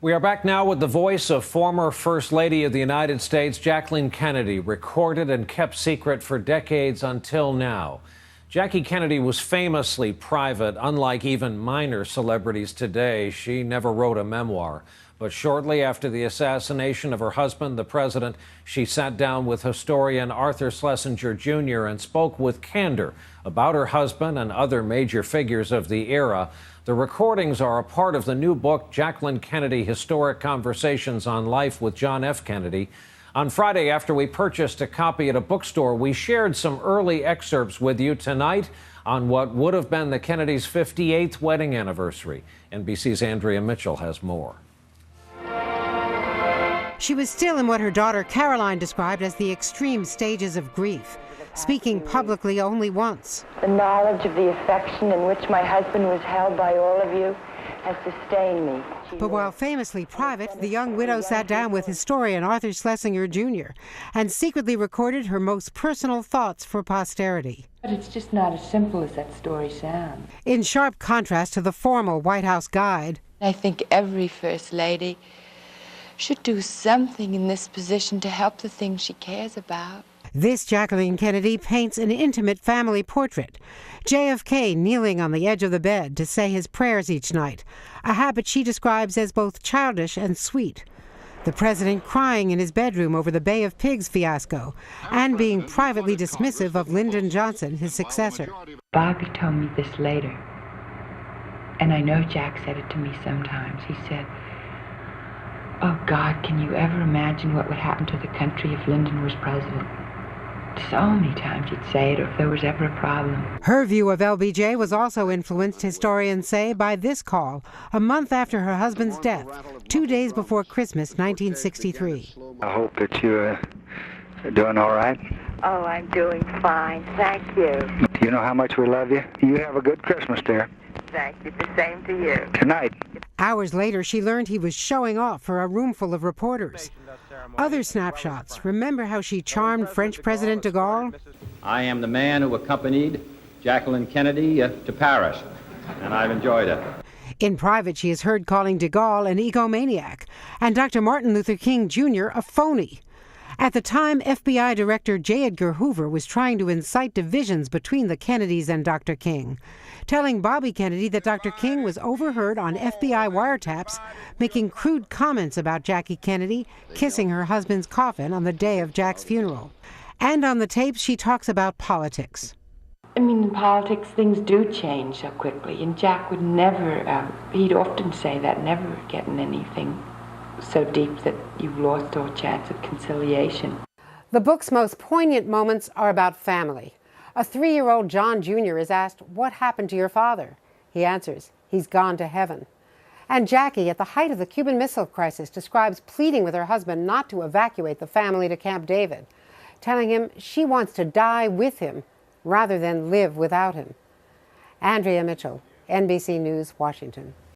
We are back now with the voice of former First Lady of the United States, Jacqueline Kennedy, recorded and kept secret for decades until now. Jackie Kennedy was famously private. Unlike even minor celebrities today, she never wrote a memoir. But shortly after the assassination of her husband, the president, she sat down with historian Arthur Schlesinger Jr. and spoke with candor about her husband and other major figures of the era. The recordings are a part of the new book, Jacqueline Kennedy, Historic Conversations on Life with John F. Kennedy. On Friday, after we purchased a copy at a bookstore, we shared some early excerpts with you tonight on what would have been the Kennedys' 58th wedding anniversary. NBC's Andrea Mitchell has more. She was still in what her daughter Caroline described as the extreme stages of grief, speaking publicly only once. The knowledge of the affection in which my husband was held by all of you has sustained me. But while famously private, the young widow sat down with historian Arthur Schlesinger Jr. and secretly recorded her most personal thoughts for posterity. But it's just not as simple as that story sounds. In sharp contrast to the formal White House guide. I think every First Lady should do something in this position to help the things she cares about. This Jacqueline Kennedy paints an intimate family portrait. JFK kneeling on the edge of the bed to say his prayers each night, a habit she describes as both childish and sweet. The president crying in his bedroom over the Bay of Pigs fiasco and being privately dismissive of Lyndon Johnson, his successor. Bobby told me this later, and I know Jack said it to me sometimes. He said, "Oh God, can you ever imagine what would happen to the country if Lyndon was president?" So many times he'd say it, or if there was ever a problem. Her view of LBJ was also influenced, historians say, by this call, a month after her husband's death, 2 days before Christmas, 1963. I hope that you're doing all right. Oh, I'm doing fine, thank you. You know how much we love you. You have a good Christmas, dear. Thank you, the same to you. Tonight. Hours later, she learned he was showing off for a room full of reporters. Other snapshots. Remember how she charmed French President de Gaulle? I am the man who accompanied Jacqueline Kennedy to Paris, and I've enjoyed it. In private, she is heard calling de Gaulle an egomaniac and Dr. Martin Luther King Jr. a phony. At the time, FBI Director J. Edgar Hoover was trying to incite divisions between the Kennedys and Dr. King, telling Bobby Kennedy that Dr. King was overheard on FBI wiretaps making crude comments about Jackie Kennedy kissing her husband's coffin on the day of Jack's funeral. And on the tapes, she talks about politics. I mean, in politics, things do change so quickly, and Jack would never, he'd often say that, never get in anything so deep that you've lost all chance of conciliation. The book's most poignant moments are about family. A 3-year-old John Jr. is asked, "What happened to your father?" He answers, "He's gone to heaven." And Jackie, at the height of the Cuban Missile Crisis, describes pleading with her husband not to evacuate the family to Camp David, telling him she wants to die with him rather than live without him. Andrea Mitchell, NBC News, Washington.